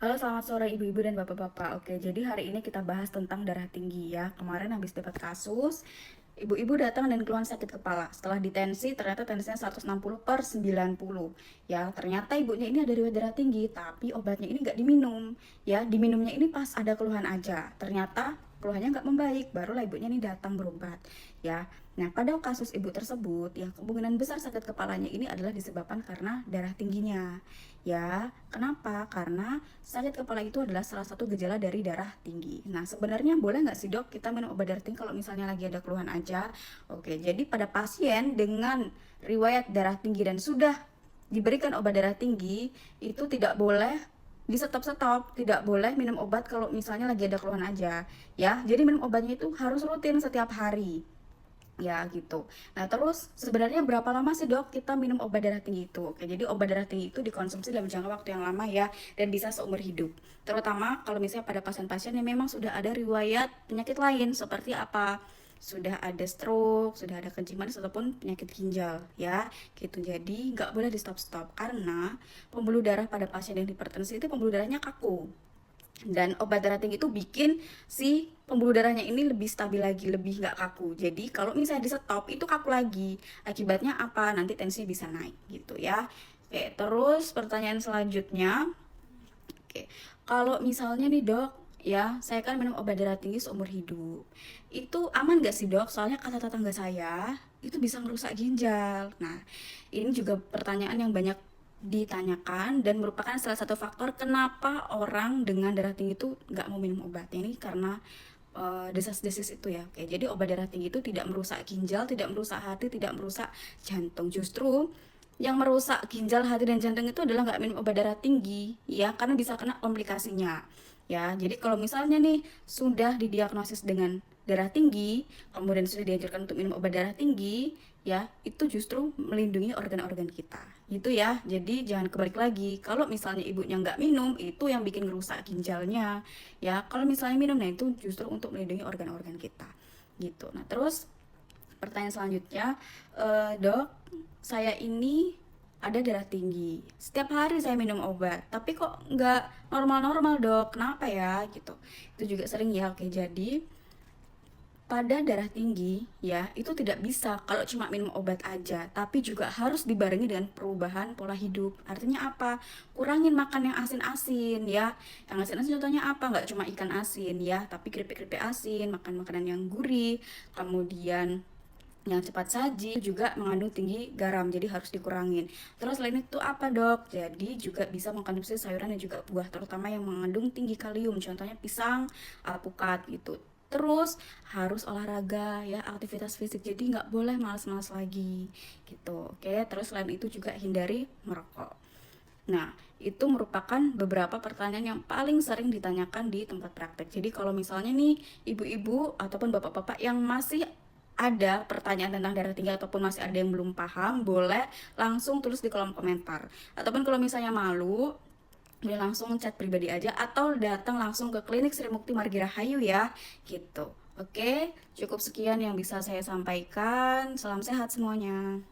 Halo, selamat sore ibu-ibu dan bapak-bapak. Oke, jadi hari ini kita bahas tentang darah tinggi ya. Kemarin habis dapat kasus, ibu-ibu datang dan keluhan sakit kepala. Setelah ditensi, ternyata tensinya 160/90. Ya, ternyata ibunya ini ada riwayat darah tinggi, tapi obatnya ini nggak diminum. Ya, diminumnya ini pas ada keluhan aja. Ternyata keluhannya nggak membaik, barulah ibunya ini datang berobat. Ya, nah pada kasus ibu tersebut, ya kemungkinan besar sakit kepalanya ini adalah disebabkan karena darah tingginya. Ya, kenapa? Karena sakit kepala itu adalah salah satu gejala dari darah tinggi. Nah, sebenarnya boleh nggak sih dok kita minum obat darah tinggi kalau misalnya lagi ada keluhan aja? Oke, jadi pada pasien dengan riwayat darah tinggi dan sudah diberikan obat darah tinggi, itu tidak boleh di stop-stop, tidak boleh minum obat kalau misalnya lagi ada keluhan aja. Ya, jadi minum obatnya itu harus rutin setiap hari. Ya gitu. Nah terus sebenarnya berapa lama sih dok kita minum obat darah tinggi itu? Oke, jadi obat darah tinggi itu dikonsumsi dalam jangka waktu yang lama ya, dan bisa seumur hidup. Terutama kalau misalnya pada pasien-pasien yang memang sudah ada riwayat penyakit lain seperti apa? Sudah ada stroke, sudah ada kencing manis ataupun penyakit ginjal ya gitu. Jadi nggak boleh di stop-stop karena pembuluh darah pada pasien yang hipertensi itu pembuluh darahnya kaku, dan obat darah tinggi itu bikin si pembuluh darahnya ini lebih stabil lagi, lebih nggak kaku. Jadi kalau misalnya di stop itu kaku lagi. Akibatnya apa? Nanti tensi bisa naik gitu ya. Oke, terus pertanyaan selanjutnya. Oke, kalau misalnya nih dok, ya saya kan minum obat darah tinggi seumur hidup. Itu aman nggak sih dok? Soalnya kata tetangga saya itu bisa merusak ginjal. Nah, ini juga pertanyaan yang banyak ditanyakan dan merupakan salah satu faktor kenapa orang dengan darah tinggi itu nggak mau minum obat. Ini karena desas-desis itu ya. Oke, jadi obat darah tinggi itu tidak merusak ginjal, tidak merusak hati, tidak merusak jantung. Justru yang merusak ginjal, hati, dan jantung itu adalah nggak minum obat darah tinggi, ya, karena bisa kena komplikasinya. Ya, jadi kalau misalnya nih sudah didiagnosis dengan darah tinggi, kemudian sudah dianjurkan untuk minum obat darah tinggi, ya, itu justru melindungi organ-organ kita. Gitu ya. Jadi jangan kebalik lagi. Kalau misalnya ibunya nggak minum, itu yang bikin ngerusak ginjalnya. Ya, kalau misalnya minum, nah itu justru untuk melindungi organ-organ kita. Gitu. Nah, terus pertanyaan selanjutnya, dok, saya ini ada darah tinggi. Setiap hari saya minum obat, tapi kok nggak normal-normal dok? Kenapa ya? Gitu. Itu juga sering ya. Oke, jadi pada darah tinggi ya itu tidak bisa kalau cuma minum obat aja, tapi juga harus dibarengi dengan perubahan pola hidup. Artinya apa? Kurangin makan yang asin-asin ya. Yang asin-asin contohnya apa? Nggak cuma ikan asin ya, tapi keripik-keripik asin, makan makanan yang gurih, kemudian yang cepat saji juga mengandung tinggi garam, jadi harus dikurangin. Terus selain itu apa dok? Jadi juga bisa mengkonsumsi sayuran dan juga buah, terutama yang mengandung tinggi kalium, contohnya pisang, alpukat gitu. Terus harus olahraga ya, aktivitas fisik, jadi nggak boleh malas-malas lagi gitu. Oke, terus selain itu juga hindari merokok. Nah, itu merupakan beberapa pertanyaan yang paling sering ditanyakan di tempat praktek. Jadi kalau misalnya nih ibu-ibu ataupun bapak-bapak yang masih ada pertanyaan tentang darah tinggi ataupun masih ada yang belum paham, boleh langsung tulis di kolom komentar. Ataupun kalau misalnya malu, boleh langsung chat pribadi aja atau datang langsung ke klinik Sri Mukti Margi Rahayu ya, gitu. Oke, cukup sekian yang bisa saya sampaikan. Salam sehat semuanya.